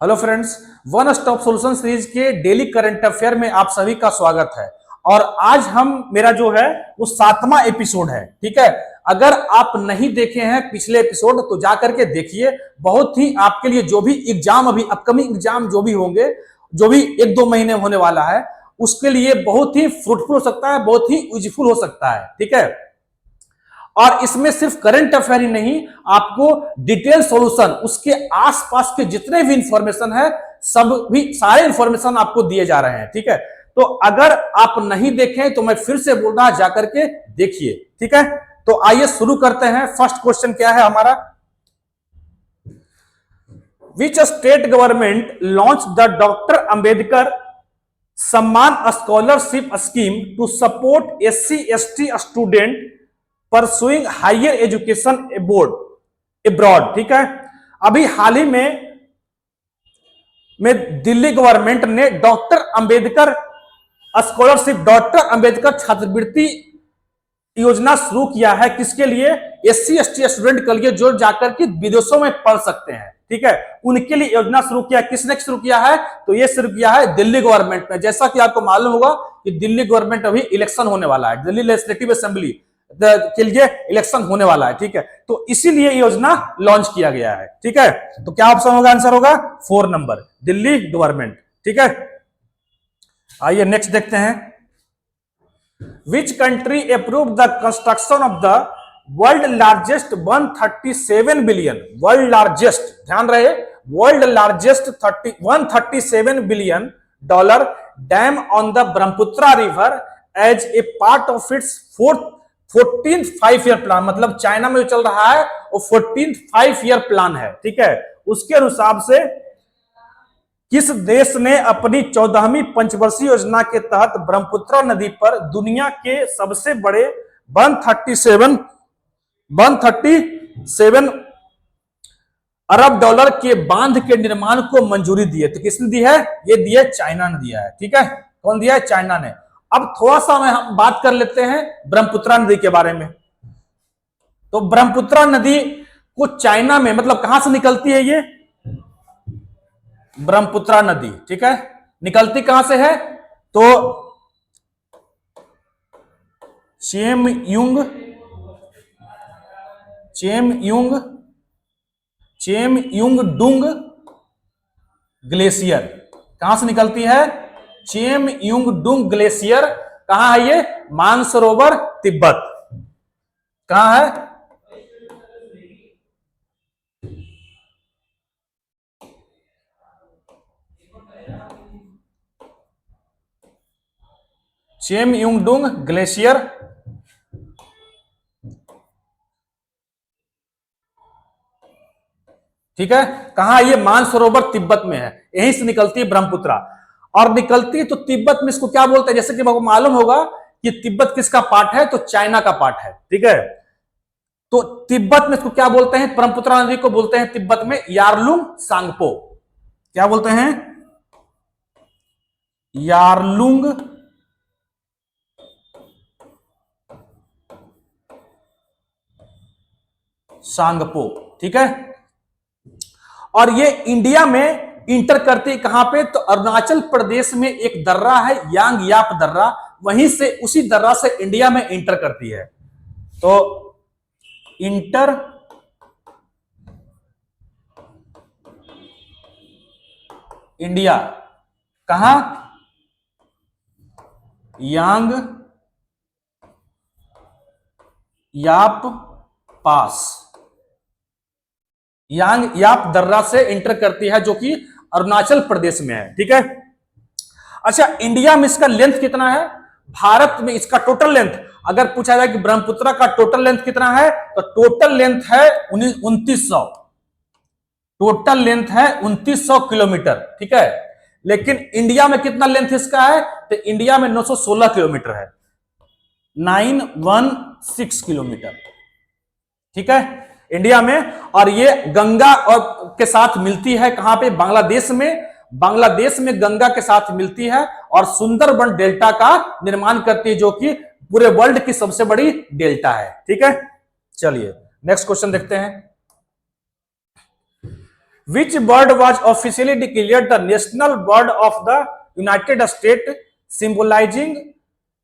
Hello friends, one stop solution series के daily current affair में आप सभी का स्वागत है। और आज हम मेरा जो है वो 7वां एपिसोड है। ठीक है, अगर आप नहीं देखे हैं पिछले एपिसोड तो जाकर के देखिए। बहुत ही आपके लिए जो भी एग्जाम अभी अपकमिंग एग्जाम जो भी होंगे, जो भी 1-2 महीने होने वाला है, उसके लिए बहुत ही फ्रूटफुल हो सकता है, बहुत ही यूजफुल हो सकता है। ठीक है, और इसमें सिर्फ करंट अफेयर ही नहीं, आपको डिटेल सॉल्यूशन, उसके आसपास के जितने भी इंफॉर्मेशन है, सब भी सारे इंफॉर्मेशन आपको दिए जा रहे हैं। ठीक है, तो अगर आप नहीं देखें तो मैं फिर से बोल रहा जाकर के देखिए। ठीक है, तो आइए शुरू करते हैं। फर्स्ट क्वेश्चन क्या है हमारा? Which state government launch the doctor Ambedkar Samman scholarship scheme to support SC/ST student pursuing higher education abroad. ठीक है, अभी हाल ही में दिल्ली गवर्नमेंट ने doctor Ambedkar scholarship, doctor Ambedkar छात्रवृत्ति योजना शुरू किया है। किसके लिए? SC/ST स्टूडेंट के लिए, जो जाकर के विदेशों में पढ़ सकते हैं। ठीक है, उनके लिए योजना शुरू किया। किसने शुरू किया है? तो ये शुरू किया है दिल्ली गवर्नमेंट ने। जैसा कि आपको मालूम होगा कि दिल्ली गवर्नमेंट अभी इलेक्शन होने वाला है, दिल्ली लेजिस्लेटिव असेंबली के लिए इलेक्शन होने वाला है। ठीक है, तो इसीलिए योजना लॉन्च किया गया है। ठीक है, तो क्या ऑप्शन होगा? आंसर होगा 4 नंबर, दिल्ली गवर्नमेंट। ठीक है, आइए नेक्स्ट देखते हैं। Which country approved the construction of the world largest 137 billion, world largest, ध्यान रहे, world largest 137 billion dollar dam on the Brahmaputra river as a part of its 14th 5-year plan। मतलब China में जो चल रहा है वो 14th 5-year प्लान है। ठीक है, उसके अनुसार से किस देश ने अपनी 14वीं पंचवर्षीय योजना के तहत ब्रह्मपुत्र नदी पर दुनिया के सबसे बड़े 137 अरब डॉलर के बांध के निर्माण को मंजूरी दी है? तो किसने दी है? ये दी है, चाइना ने दिया है। ठीक है, कौन दिया है? चाइना ने। अब थोड़ा सा हम बात कर लेते हैं ब्रह्मपुत्र नदी के बारे में। तो ब्रह्मपुत्र नदी को चाइना में, मतलब कहां से निकलती है ये ब्रह्मपुत्र नदी? ठीक है, निकलती कहां से है? तो चेमयुंगडुंग ग्लेशियर। कहां से निकलती है? चेमयुंगडुंग ग्लेशियर। कहां है ये? मानसरोवर, तिब्बत। कहां है? चेमयुंगडुंग ग्लेशियर। ठीक है, कहां? ये मानसरोवर तिब्बत में है, यहीं से निकलती है ब्रह्मपुत्र। और निकलती है तो तिब्बत में इसको क्या बोलते हैं? जैसे कि आपको मालूम होगा कि तिब्बत किसका पार्ट है? तो चाइना का पार्ट है। ठीक है, तो तिब्बत में इसको क्या बोलते हैं? ब्रह्मपुत्र नदी को बोलते हैं तिब्बत में यारलुंग सांगपो। क्या बोलते हैं? यारलुंग सांगपो। ठीक है, और ये इंडिया में इंटर करती है कहां पे? तो अरुणाचल प्रदेश में एक दर्रा है, यांग याप दर्रा, वहीं से, उसी दर्रा से इंडिया में इंटर करती है। तो इंटर इंडिया कहां? यांग याप पास, यांग याप दर्रा से इंटर करती है, जो कि अरुणाचल प्रदेश में है। ठीक है, अच्छा, इंडिया में इसका लेंथ कितना है? भारत में इसका टोटल लेंथ अगर पूछा जाए कि ब्रह्मपुत्र का टोटल लेंथ कितना है, तो टोटल लेंथ है 2900। टोटल लेंथ है 2900 किलोमीटर। ठीक है, लेकिन इंडिया में कितना लेंथ इसका है? तो इंडिया में 916 किलोमीटर है, 916 किलोमीटर। ठीक है, इंडिया में। और ये गंगा और के साथ मिलती है कहां पे? बांग्लादेश में। बांग्लादेश में गंगा के साथ मिलती है और सुंदरबन डेल्टा का निर्माण करती है, जो कि पूरे वर्ल्ड की सबसे बड़ी डेल्टा है। ठीक है, चलिए नेक्स्ट क्वेश्चन देखते हैं। Which bird was officially declared the national bird of the United States, symbolizing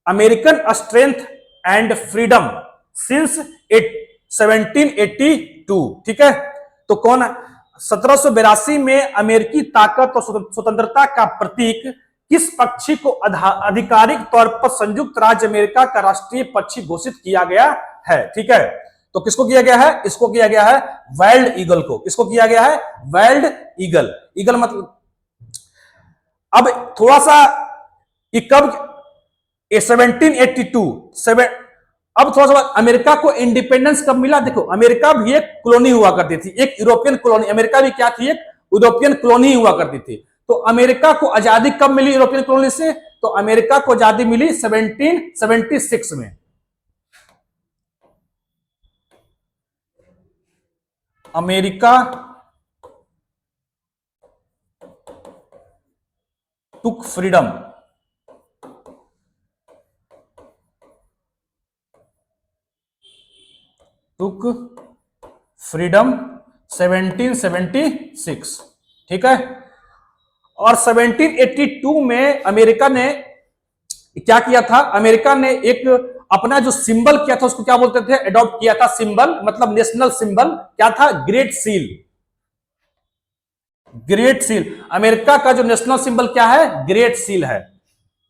American strength and freedom since 1782? ठीक है, तो कौन 1782 में अमेरिकी ताकत और स्वतंत्रता का प्रतीक किस पक्षी को आधिकारिक तौर पर संयुक्त राज्य अमेरिका का राष्ट्रीय पक्षी घोषित किया गया है? ठीक है, तो किसको किया गया है? इसको किया गया है वाइल्ड ईगल को। किसको किया गया है? Wild eagle. ईगल मतलब अब थोड़ा सा ये कब 1782 अब थोड़ा सा अमेरिका को इंडिपेंडेंस कब मिला? देखो अमेरिका भी एक कॉलोनी हुआ करती थी, एक यूरोपियन कॉलोनी। अमेरिका भी क्या थी? एक यूरोपियन कॉलोनी हुआ करती थी। तो अमेरिका को आजादी कब मिली यूरोपियन कॉलोनी से? तो अमेरिका को आजादी मिली 1776 में। अमेरिका टुक फ्रीडम टुक फ्रीडम 1776। ठीक है, और 1782 में अमेरिका ने क्या किया था? अमेरिका ने एक अपना जो सिंबल किया था उसको क्या बोलते थे? एडॉप्ट किया था सिंबल, मतलब नेशनल सिंबल क्या था? Great seal. Great seal America का जो नेशनल सिंबल क्या है? ग्रेट सील है।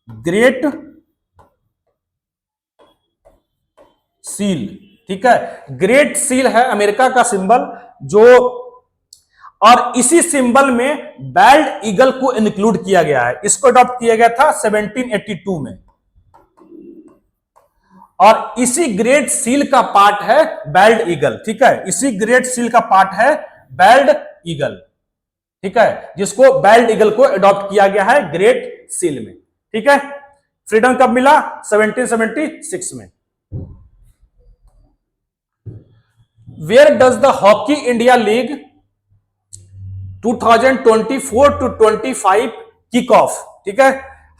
ग्रेट सील, ठीक है, ग्रेट सील है अमेरिका का सिंबल जो, और इसी सिंबल में बाइल्ड ईगल को इंक्लूड किया गया है। इसको अडॉप्ट किया गया था 1782 में, और इसी ग्रेट सील का पार्ट है बाइल्ड ईगल। ठीक है, इसी ग्रेट सील का पार्ट है बाइल्ड ईगल। ठीक है, जिसको बाइल्ड ईगल को अडॉप्ट किया गया है ग्रेट सील में। ठीक है, फ्रीडम कब मिला? 1776 में। Where does the Hockey India League 2024 to 25 kick off? ठीक है,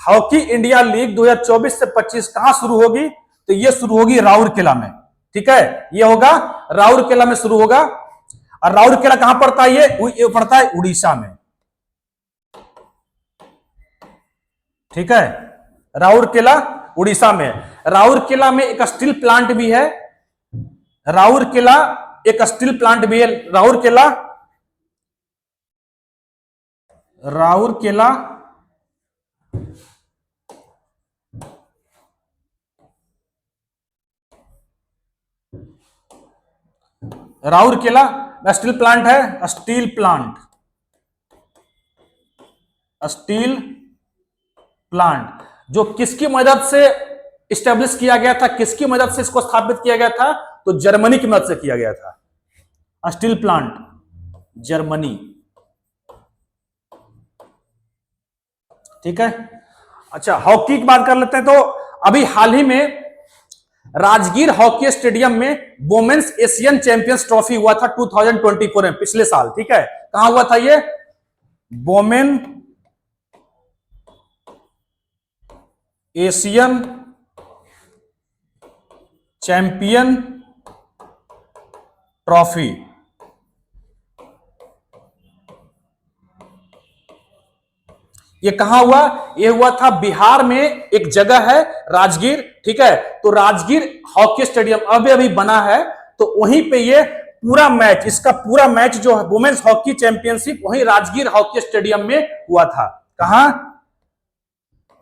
हॉकी इंडिया लीग 2024 से 25 कहां शुरू होगी? तो ये शुरू होगी राउरकेला में। ठीक है, ये होगा राउरकेला में शुरू होगा। और राउरकेला कहां पड़ता है? ये पड़ता है उड़ीसा में। ठीक है, राउरकेला उड़ीसा में। राउरकेला में एक स्टील प्लांट भी है। राउरकेला एक स्टील प्लांट भी है। राउरकेला स्टील प्लांट है। स्टील प्लांट जो किसकी मदद से स्टैब्लिश किया गया था? किसकी मदद से इसको स्थापित किया गया था? तो जर्मनी की मदद से किया गया था। Steel plant Germany. ठीक है, अच्छा हॉकी की बात कर लेते हैं। तो अभी हाल ही में राजगीर हॉकी स्टेडियम में वुमेन्स एशियन चैंपियंस ट्रॉफी हुआ था 2024 में, पिछले साल। ठीक है, कहां हुआ था ये? Women Asian champion trophy. ये कहां हुआ? ये हुआ था बिहार में, एक जगह है राजगीर। ठीक है, तो राजगीर हॉकी स्टेडियम अभी बना है, तो वहीं पे ये पूरा मैच, इसका पूरा मैच जो है वुमेन्स हॉकी चैंपियनशिप, वहीं राजगीर हॉकी स्टेडियम में हुआ था। कहां?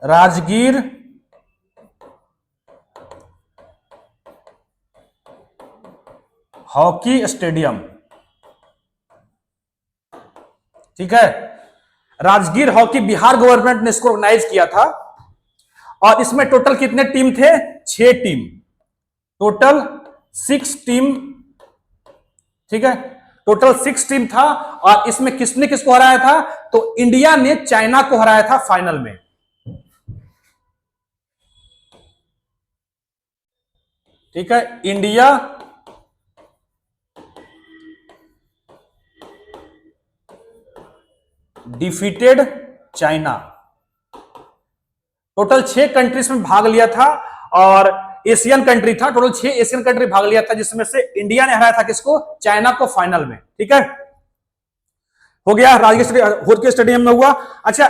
Rajgir hockey stadium. ठीक है, राजगीर हॉकी बिहार गवर्नमेंट ने इसको ऑर्गेनाइज किया था। और इसमें टोटल कितने टीम थे? 6 टीम, टोटल 6 टीम। ठीक है, टोटल 6 टीम था। और इसमें किसने किसको हराया था? तो इंडिया ने चाइना को हराया था फाइनल में। ठीक है, India defeated China. Total 6 countries में भाग लिया था, और एशियन कंट्री था। टोटल 6 एशियन कंट्री भाग लिया था, जिसमें से इंडिया ने हराया था किसको? चाइना को फाइनल में। ठीक है, हो गया, राजकीय स्टेडियम में हुआ। अच्छा,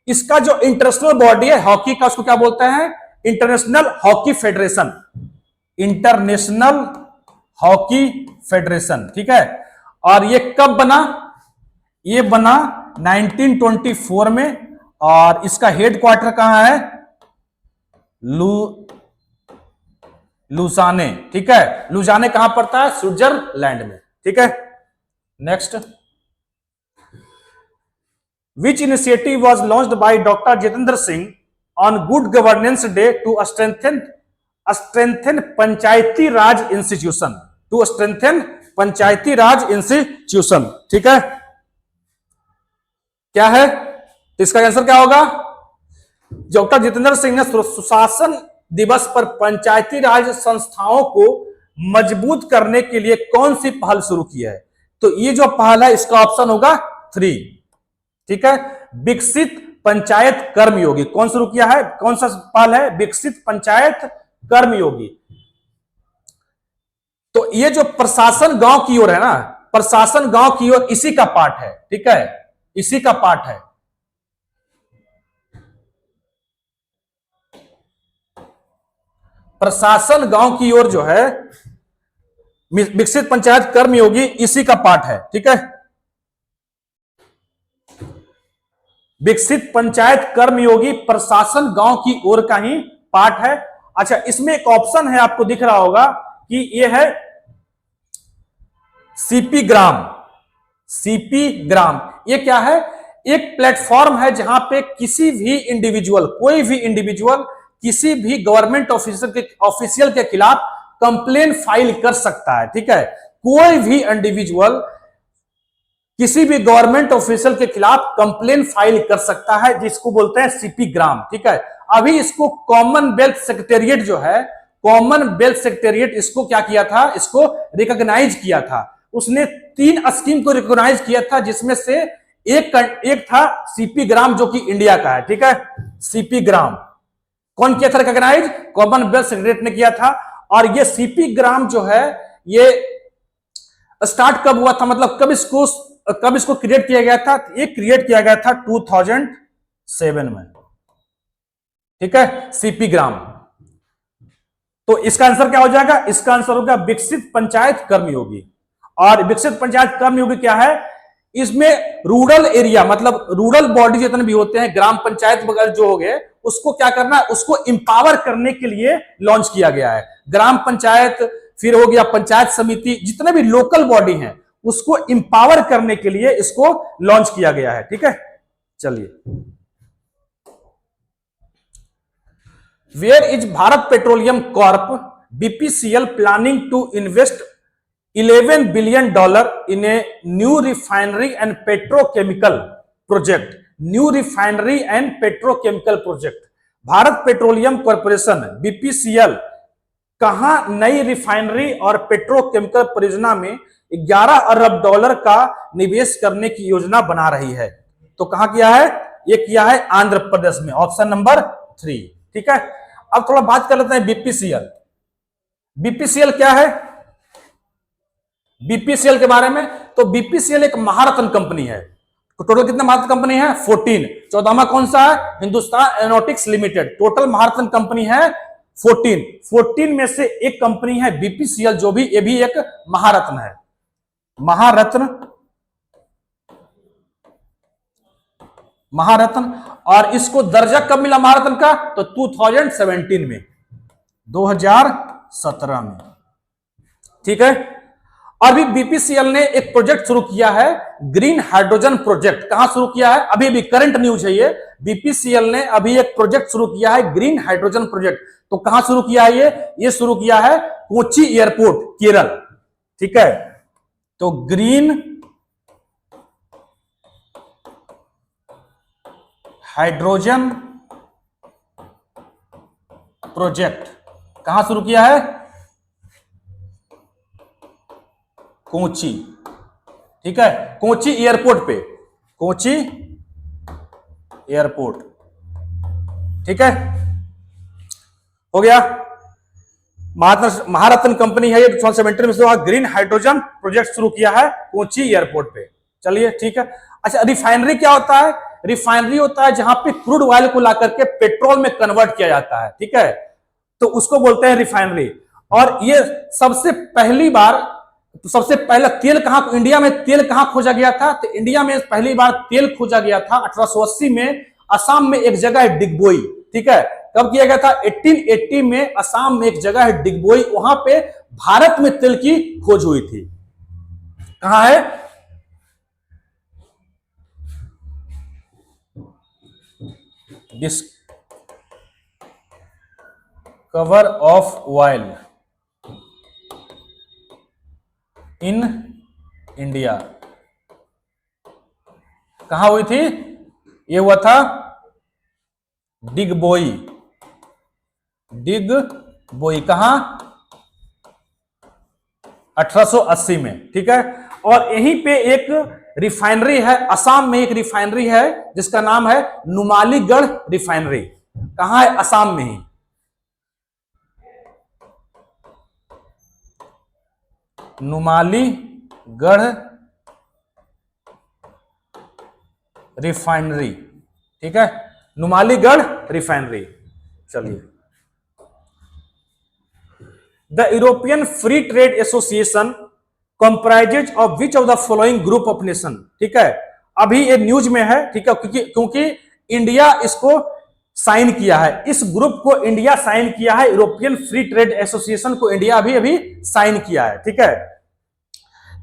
इसका जो इंटरनेशनल बॉडी है हॉकी का, उसको क्या बोलते हैं? International hockey federation, international hockey federation, ठीक है। और ये कब बना? ये बना 1924 में, और इसका हेडक्वार्टर कहां है? लुसाने, ठीक है। लुसाने कहां पड़ता है? स्विट्जरलैंड में, ठीक है। Next, which initiative was launched by doctor Jitendra Singh on good governance day to strengthen Panchayati Raj institution, to strengthen Panchayati Raj institution, ठीक है। क्या है इसका आंसर? क्या होगा? डॉक्टर जितेंद्र सिंह ने सुशासन दिवस पर पंचायती राज संस्थाओं को मजबूत करने के लिए कौन सी पहल शुरू की है? तो ये जो पहल है इसका ऑप्शन होगा 3, ठीक है। विकसित पंचायत कर्मयोगी, कौन शुरू किया है? कौन सा पहल है? विकसित पंचायत कर्मयोगी। तो ये जो प्रशासन गांव की ओर है ना, प्रशासन गांव की ओर, इसी का पार्ट है, ठीक है, इसी का पार्ट है। प्रशासन गांव की ओर जो है विकसित पंचायत कर्मयोगी, इसी का पार्ट है, ठीक है। विकसित पंचायत कर्मयोगी प्रशासन गांव की ओर का ही पार्ट है। अच्छा, इसमें एक ऑप्शन है, आपको दिख रहा होगा कि ये है सीपी ग्राम। सीपी ग्राम ये क्या है? एक प्लेटफॉर्म है जहां पे किसी भी इंडिविजुअल, कोई भी इंडिविजुअल किसी भी गवर्नमेंट ऑफिशियल के खिलाफ कंप्लेन फाइल कर सकता है, ठीक है। कोई भी इंडिविजुअल किसी भी गवर्नमेंट ऑफिशियल के खिलाफ कंप्लेन फाइल कर सकता है, जिसको बोलते हैं सीपी ग्राम, ठीक है। अभी इसको कॉमनवेल्थ सेक्रेटेरिएट जो है, कॉमनवेल्थ सेक्रेटेरिएट इसको क्या किया था? इसको रिकॉग्नाइज किया था। उसने 3 स्कीम को रिकॉग्नाइज किया था, जिसमें से एक था सीपी ग्राम, जो कि इंडिया का है, ठीक है। सीपी ग्राम कौन किया था रिकॉग्नाइज? कॉमनवेल्थ सेक्रेटेरिएट ने किया था। और ये सीपी ग्राम जो है ये स्टार्ट कब हुआ था, मतलब कब इसको क्रिएट किया गया था? ये क्रिएट किया गया था 2007 में, ठीक है, सीपी ग्राम। तो इसका आंसर क्या हो जाएगा? इसका आंसर होगा विकसित पंचायत कर्मयोगी। और विकसित पंचायत कर्मयोगी क्या है? इसमें रूरल एरिया, मतलब रूरल बॉडी जितने भी होते हैं, ग्राम पंचायत वगैरह जो हो गए, उसको क्या करना है? उसको इंपावर करने के लिए लॉन्च किया गया है। ग्राम पंचायत, फिर हो गया पंचायत समिति, जितने भी लोकल बॉडी हैं उसको इंपावर करने के लिए इसको लॉन्च किया गया है, ठीक है। चलिए, where is Bharat Petroleum Corp BPCL planning to invest $11 billion in a new refinery and petrochemical project? New refinery and petrochemical project. Bharat Petroleum Corporation BPCL कहां नई रिफाइनरी और पेट्रोकेमिकल परियोजना में $11 अरब का निवेश करने की योजना बना रही है? तो कहां किया है? ये किया है आंध्र प्रदेश में, ऑप्शन नंबर 3, ठीक है। अब थोड़ा बात कर लेते हैं बीपीसीएल। बीपीसीएल क्या है? बीपीसीएल के बारे में, तो बीपीसीएल एक महारत्न कंपनी है। तो टोटल कितने महारत्न कंपनी है? 14। 14वां कौन सा है? Hindustan aeronautics limited. टोटल महारत्न कंपनी है 14। 14 में से एक कंपनी है बीपीसीएल, जो भी ये भी एक महारत्न है। महारत्न, महारत्न। और इसको दर्जा कब मिला महारत्न का? तो 2017 में, 2017 में, ठीक है। अभी बीपीसीएल ने एक प्रोजेक्ट शुरू किया है, ग्रीन हाइड्रोजन प्रोजेक्ट। कहां शुरू किया है? अभी भी करंट न्यूज है ये। बीपीसीएल ने अभी एक प्रोजेक्ट शुरू किया है, ग्रीन हाइड्रोजन प्रोजेक्ट। तो कहां शुरू किया है ये शुरू किया है कोची एयरपोर्ट, केरल, ठीक है। तो ग्रीन हाइड्रोजन प्रोजेक्ट कहां शुरू किया है? कोची, ठीक है, कोची एयरपोर्ट पे, कोची एयरपोर्ट, ठीक है, हो गया। महारत्न कंपनी है ये, 2017 में ग्रीन हाइड्रोजन प्रोजेक्ट शुरू किया है कोची एयरपोर्ट पे। चलिए ठीक है। अच्छा, रिफाइनरी क्या होता है? रिफाइनरी होता है जहां पे क्रूड ऑयल को ला करके पेट्रोल में कन्वर्ट किया जाता है, ठीक है, तो उसको बोलते हैं रिफाइनरी। और ये सबसे पहली बार, तो सबसे पहला तेल कहां, इंडिया में तेल कहां खोजा गया था? तो इंडिया में पहली बार तेल खोजा गया था 1880 में, असम में एक जगह है डिगबोई, ठीक है। कब किया गया था? 1880 में असम में एक जगह है डिगबोई, वहां पे भारत में तेल की खोज हुई थी। कहां है? Discover of oil in India कहां हुई थी? ये हुआ था डिगबोई। डिगबोई कहां? 1880 में, ठीक है। और यहीं पे एक रिफाइनरी है, असम में एक रिफाइनरी है जिसका नाम है नुमालीगढ़ रिफाइनरी। कहां है? असम में ही। नुमालीगढ़ रिफाइनरी, ठीक है, नुमालीगढ़ रिफाइनरी। चलिए, the European free trade association comprises of which of the following group of nation, ठीक है। अभी ये न्यूज में है, ठीक है, क्योंकि इंडिया इसको साइन किया है, इस ग्रुप को इंडिया साइन किया है, यूरोपियन फ्री ट्रेड एसोसिएशन को इंडिया अभी अभी साइन किया है, ठीक है।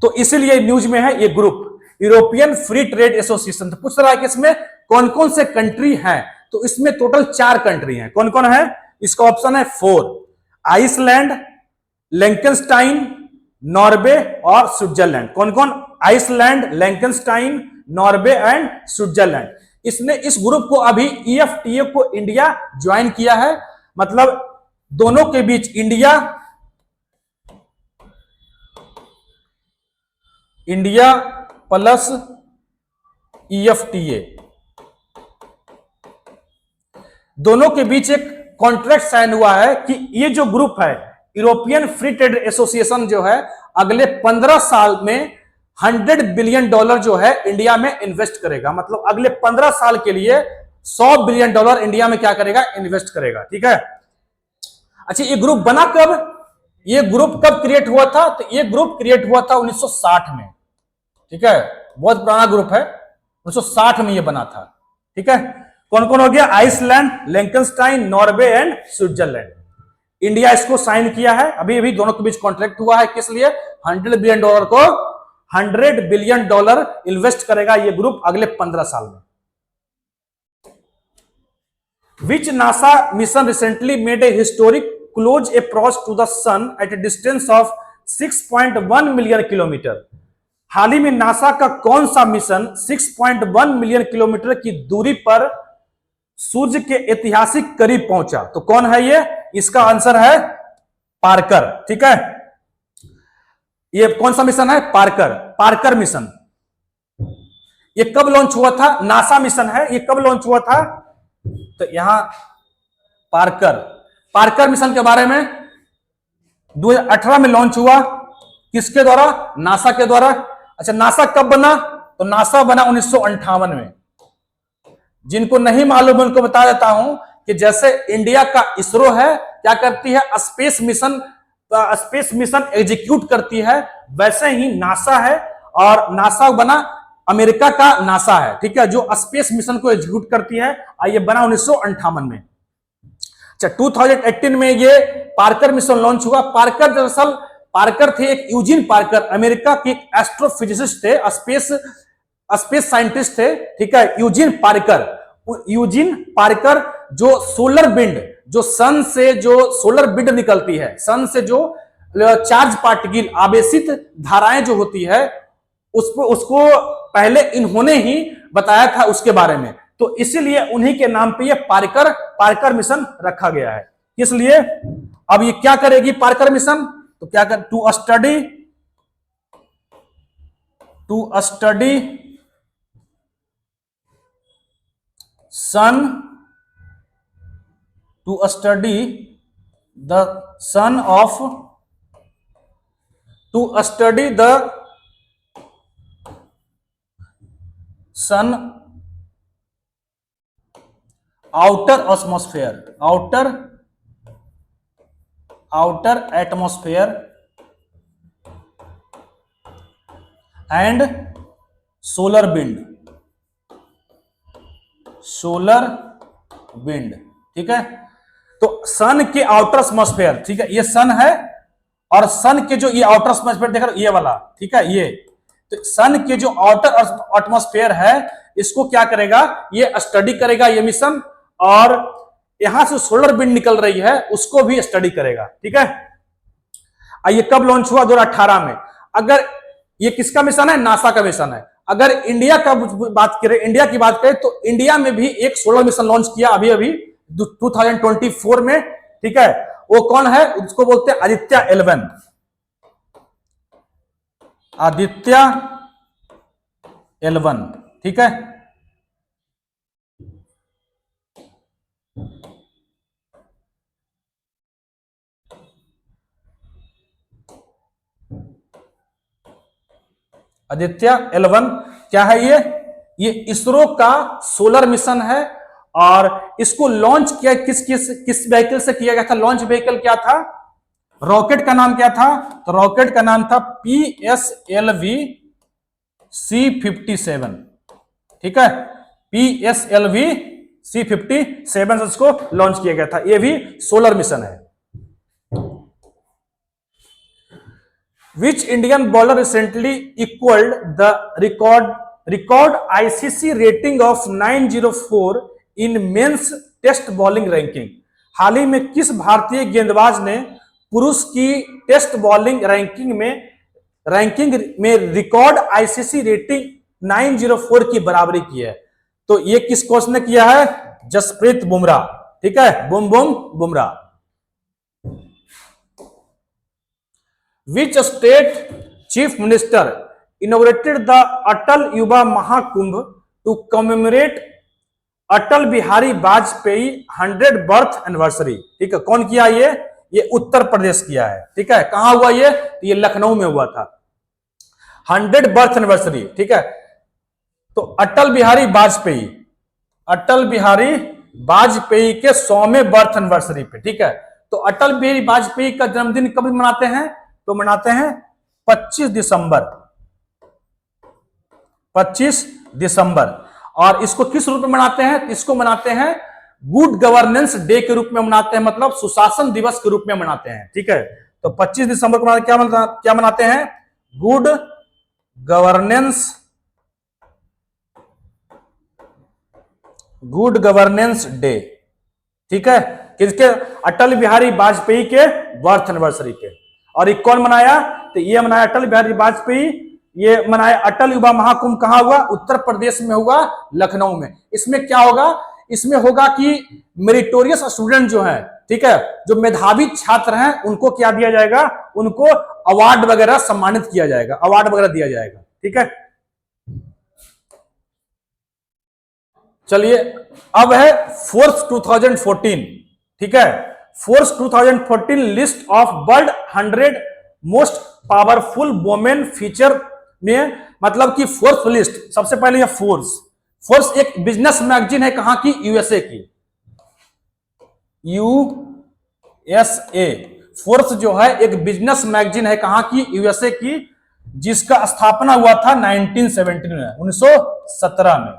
तो इसीलिए न्यूज में है ये group, European free trade association. तो पूछ रहा है कि इसमें कौन कौन से कंट्री हैं? तो इसमें टोटल 4 कंट्री हैं। कौन कौन है? इसका ऑप्शन है 4, आइसलैंड, लिंकनस्टाइन, नॉर्वे और स्विट्जरलैंड। कौन कौन? Iceland, Liechtenstein, Norway and Switzerland. इसने इस ग्रुप को अभी ईएफटीए को इंडिया ज्वाइन किया है, मतलब दोनों के बीच इंडिया प्लस ईएफटीए, दोनों के बीच एक कॉन्ट्रैक्ट साइन हुआ है कि ये जो ग्रुप है यूरोपियन फ्री ट्रेड एसोसिएशन जो है अगले 15 साल में $100 बिलियन जो है इंडिया में इन्वेस्ट करेगा। मतलब अगले 15 साल के लिए $100 बिलियन इंडिया में क्या करेगा? इन्वेस्ट करेगा, ठीक है। अच्छा, ये ग्रुप बना कब? ये ग्रुप कब क्रिएट हुआ था? तो ये ग्रुप क्रिएट हुआ था 1960 में, ठीक है, बहुत पुराना ग्रुप है, 1960 में ये बना था, ठीक है। कौन कौन हो गया? Iceland, Liechtenstein, Norway and Switzerland. India इसको साइन किया है, अभी अभी दोनों के बीच कॉन्ट्रैक्ट हुआ है, किस लिए? $100 बिलियन को $100 बिलियन इन्वेस्ट करेगा ये ग्रुप अगले 15 साल में। Which NASA mission recently made a historic close approach to the sun at a distance of 6.1 million kilometre? हाल ही में नासा का कौन सा मिशन 6.1 मिलियन किलोमीटर की दूरी पर सूर्य के ऐतिहासिक करीब पहुंचा? तो कौन है ये? इसका आंसर है पार्कर, ठीक है। ये कौन सा मिशन है? Parker mission. ये कब लॉन्च हुआ था? नासा मिशन है, ये कब लॉन्च हुआ था? तो यहां पार्कर मिशन के बारे में 2018 में लॉन्च हुआ, किसके द्वारा? नासा के द्वारा। अच्छा, नासा कब बना? तो नासा बना 1958 में। जिनको नहीं मालूम उनको बता देता हूं कि जैसे इंडिया का इसरो है, क्या करती है? स्पेस मिशन एग्जीक्यूट करती है, वैसे ही नासा है, और नासा बना अमेरिका का नासा है, ठीक है, जो स्पेस मिशन को एग्जीक्यूट करती है, और ये बना 1958 में। अच्छा, 2018 में ये पार्कर मिशन लॉन्च हुआ। पार्कर दरअसल पार्कर थे एक यूजिन पार्कर, अमेरिका के एक एस्ट्रोफिजिसिस्ट थे, स्पेस साइंटिस्ट थे, ठीक है, यूजिन पार्कर जो सोलर विंड, जो सन से जो सोलर विंड निकलती है, सन से जो चार्ज पार्टिकल, आवेशित धाराएं जो होती है, उसको पहले इन्होंने ही बताया था उसके बारे में, तो इसीलिए उन्हीं के नाम पे ये पार्कर मिशन रखा गया है। इसलिए अब ये क्या करेगी पार्कर मिशन? तो क्या कर? To study sun, to study the sun of, to study the sun outer atmosphere, outer atmosphere and solar wind, ठीक है। तो सन के आउटर एटमॉस्फेयर, ठीक है, ये सन है, और सन के जो ये आउटर एटमॉस्फेयर देख रहे हो ये वाला, ठीक है, ये तो सन के जो आउटर एटमॉस्फेयर है इसको क्या करेगा, ये स्टडी करेगा ये मिशन, और यहां से सोलर विंड निकल रही है उसको भी स्टडी करेगा, ठीक है। ये कब लॉन्च हुआ, 2018 में। अगर ये किसका मिशन है, नासा का मिशन है। अगर इंडिया का बात करें, इंडिया की बात करें, तो इंडिया में भी एक सोलर मिशन लॉन्च किया अभी 2024 में, ठीक है। वो कौन है, उसको बोलते हैं आदित्य 11, आदित्य 11, ठीक है। आदित्य 11 क्या है, ये इसरो का सोलर मिशन है, और इसको लॉन्च किया किस व्हीकल से किया गया था, लॉन्च व्हीकल क्या था, रॉकेट का नाम क्या था, तो रॉकेट का नाम था PSLV C57, ठीक है, PSLV C57 से इसको लॉन्च किया गया था। ये भी सोलर मिशन है। Which Indian bowler recently equaled the record ICC rating of 904 in men's test bowling ranking? हाल ही में किस भारतीय गेंदबाज ने पुरुष की टेस्ट बॉलिंग रैंकिंग में रिकॉर्ड आईसीसी रेटिंग 904 की बराबरी की है? तो ये किस कोच ने किया है, जसप्रीत बुमराह, ठीक है, Bumrah. Which state chief minister inaugurated the Atal Yuva Mahakumbh to commemorate Atal Bihari Vajpayee 100 birth anniversary? ठीक है, कौन किया ये उत्तर प्रदेश किया है, ठीक है। कहां हुआ ये लखनऊ में हुआ था, 100 बर्थ एनिवर्सरी, ठीक है। तो अटल बिहारी वाजपेयी के 100वें बर्थ एनिवर्सरी पे, ठीक है। तो अटल बिहारी वाजपेयी का जन्मदिन कब मनाते हैं, तो मनाते हैं 25 दिसंबर। और इसको किस रूप में मनाते हैं, इसको मनाते हैं गुड गवर्नेंस डे के रूप में मनाते हैं, मतलब सुशासन दिवस के रूप में मनाते हैं, ठीक है। तो 25 दिसंबर को क्या मनाते हैं, गुड गवर्नेंस डे, ठीक है, किसके, अटल बिहारी वाजपेयी के बर्थ एनिवर्सरी के। और ये कौन मनाया, तो ये मनाया अटल बिहारी वाजपेयी, ये मनाया अटल युवा महाकुंभ कहां हुआ, उत्तर प्रदेश में हुआ, लखनऊ में। इसमें क्या होगा, इसमें होगा कि मेरिटोरियस स्टूडेंट जो है, ठीक है, जो मेधावी छात्र हैं, उनको क्या दिया जाएगा, उनको अवार्ड वगैरह सम्मानित किया जाएगा, अवार्ड वगैरह दिया जाएगा, ठीक है। चलिए अब है फोर्स 2014, ठीक है, force 2014 list of world 100 most powerful women feature में, मतलब कि फोर्स लिस्ट, सबसे पहले ये फोर्स एक बिजनेस मैगजीन है, कहां की, यूएसए की, यूएसए। फोर्स जो है एक बिजनेस मैगजीन है, कहां की, यूएसए की, जिसका स्थापना हुआ था 1917 में,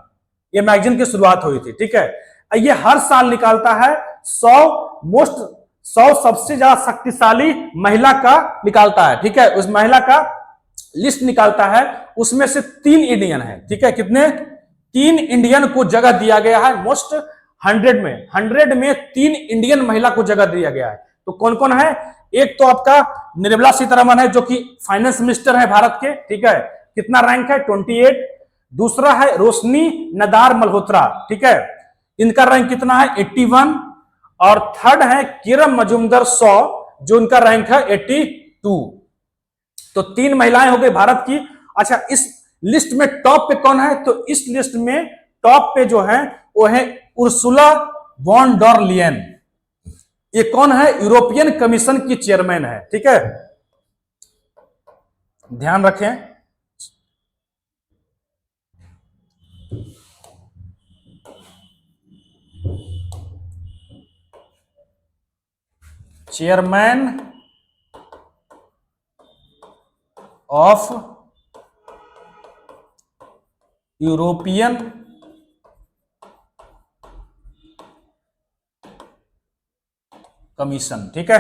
ये मैगजीन की शुरुआत हुई थी, ठीक है। ये हर साल निकालता है 100 सबसे ज्यादा शक्तिशाली महिला का निकालता है, ठीक है, उस महिला का लिस्ट निकालता है, उसमें से 3 इंडियन है, ठीक है, कितने, 3 इंडियन को जगह दिया गया है मोस्ट 100 में, 100 में 3 इंडियन महिला को जगह दिया गया है। तो कौन कौन है, एक तो आपका निर्मला सीतारमण है, जो कि फाइनेंस मिनिस्टर है भारत के, ठीक है, कितना रैंक है, 28। दूसरा है रोशनी नदार मल्होत्रा, ठीक है, इनका रैंक कितना है, 81। और थर्ड है किरण मजूमदार 100, जो उनका रैंक है 82। तो 3 महिलाएं हो गई भारत की। अच्छा, इस लिस्ट में टॉप पे कौन है, तो इस लिस्ट में टॉप पे जो है वो है उर्सुला वॉन डर लियन। ये कौन है, यूरोपियन कमीशन की चेयरमैन है, ठीक है, ध्यान रखें। Chairman of European commission. ठीक है,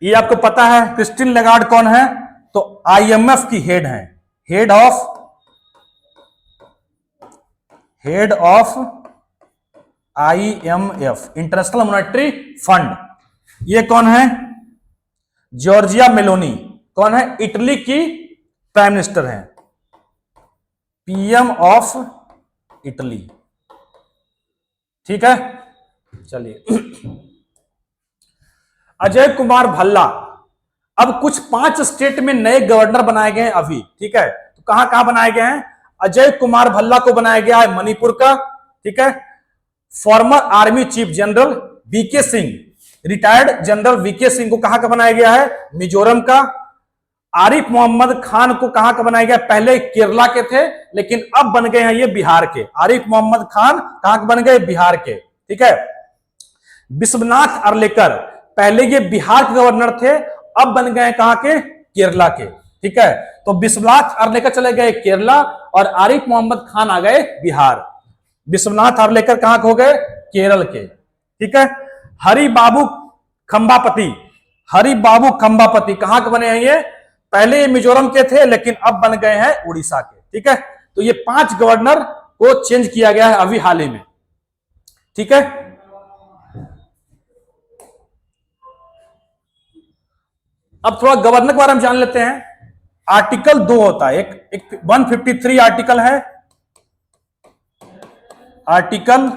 ये आपको पता है क्रिस्टीन लेगार्ड कौन है, तो आईएमएफ की हेड है, head of IMF, international monetary fund. ये कौन है, जॉर्जिया मेलोनी, कौन है, इटली की प्राइम मिनिस्टर है, पीएम ऑफ इटली। ठीक है, चलिए अजय कुमार भल्ला, अब कुछ 5 स्टेट में नए गवर्नर बनाए गए हैं अभी। ठीक है, तो कहां कहां बनाए गए हैं, अजय कुमार भल्ला को बनाया गया है मणिपुर का। ठीक है, former army chief general VK Singh, retired general VK Singh को कहां का बनाया गया है, मिजोरम का। आरिफ मोहम्मद खान को कहां का बनाया गया, पहले केरला के थे लेकिन अब बन गए हैं ये बिहार के। आरिफ मोहम्मद खान कहां के बन गए, बिहार के। ठीक है, विश्वनाथ अर्लेकर, पहले ये बिहार के गवर्नर थे, अब बन गए कहां के, केरला के। ठीक है, तो विश्वनाथ अर्लेकर चले गए केरला और आरिफ मोहम्मद खान आ गए बिहार। विश्वनाथ अर्लेकर कहां के हो गए, केरल के। ठीक है, हरिबाबू खंबापति कहां के बने हैं ये, पहले ये मिजोरम के थे लेकिन अब बन गए हैं उड़ीसा के। ठीक है, तो ये 5 गवर्नर को चेंज किया गया है अभी हाल ही में। ठीक है, अब थोड़ा गवर्नर के बारे में जान लेते हैं। आर्टिकल 2 होता है, एक 153 आर्टिकल है, आर्टिकल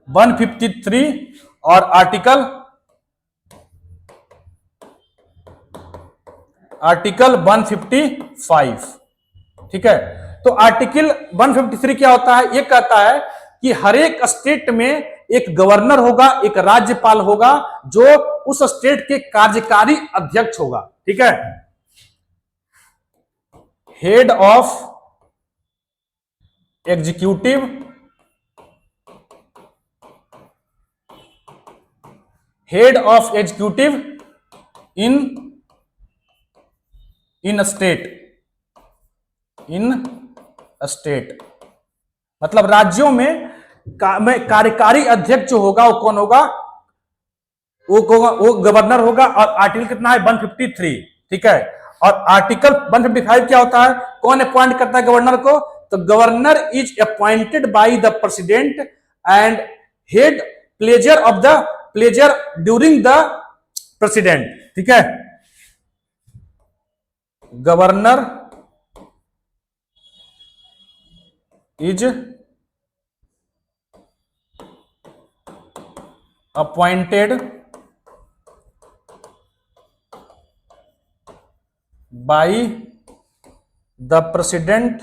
153 और आर्टिकल 155। ठीक है, तो आर्टिकल 153 क्या होता है, ये कहता है कि हर एक स्टेट में एक गवर्नर होगा, एक राज्यपाल होगा जो उस स्टेट के कार्यकारी अध्यक्ष होगा। ठीक है, head of executive in state, मतलब राज्यों में कार्यकारी अध्यक्ष जो होगा वो कौन होगा, वो गवर्नर होगा। और आर्टिकल कितना है, 153। ठीक है, और आर्टिकल 155 क्या होता है, कौन अपॉइंट करता है गवर्नर को, तो governor is appointed by the president and head pleasure during the president. ठीक है, governor is appointed by the president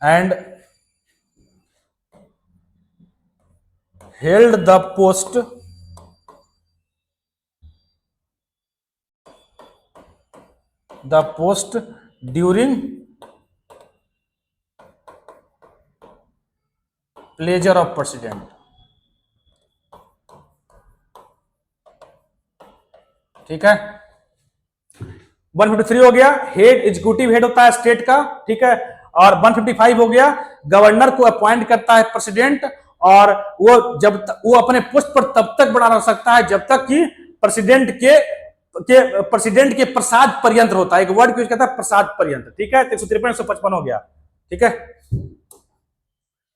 and held the post during pleasure of president। ठीक है, 153 हो गया, हेड एग्जीक्यूटिव हेड होता है स्टेट का। ठीक है, और 155 हो गया, गवर्नर को अपॉइंट करता है प्रेसिडेंट और वो वो अपने पोस्ट पर तब तक बना रह सकता है जब तक कि प्रेसिडेंट के प्रसाद पर्यंत होता है। एक वर्ड यूज करता है, प्रसाद पर्यंत। ठीक है, 153 155 हो गया। ठीक है,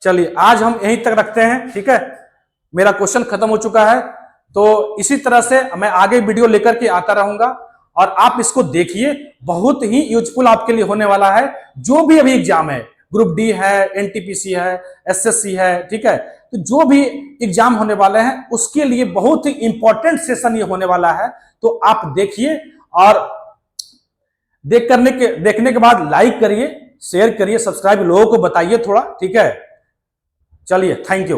चलिए आज हम यहीं तक रखते हैं। ठीक है, मेरा क्वेश्चन खत्म हो चुका है, तो इसी तरह से मैं आगे वीडियो लेकर के आता रहूंगा और आप इसको देखिए, बहुत ही यूजफुल आपके लिए होने वाला है। जो भी अभी एग्जाम है, ग्रुप डी है, एनटीपीसी है, एसएससी है, ठीक है, तो जो भी एग्जाम होने वाले हैं उसके लिए बहुत ही इंपॉर्टेंट सेशन ये होने वाला है। तो आप देखिए और देखने के बाद लाइक करिए, शेयर करिए, सब्सक्राइब लोगों को बताइए थोड़ा। ठीक है, चलिए, थैंक यू।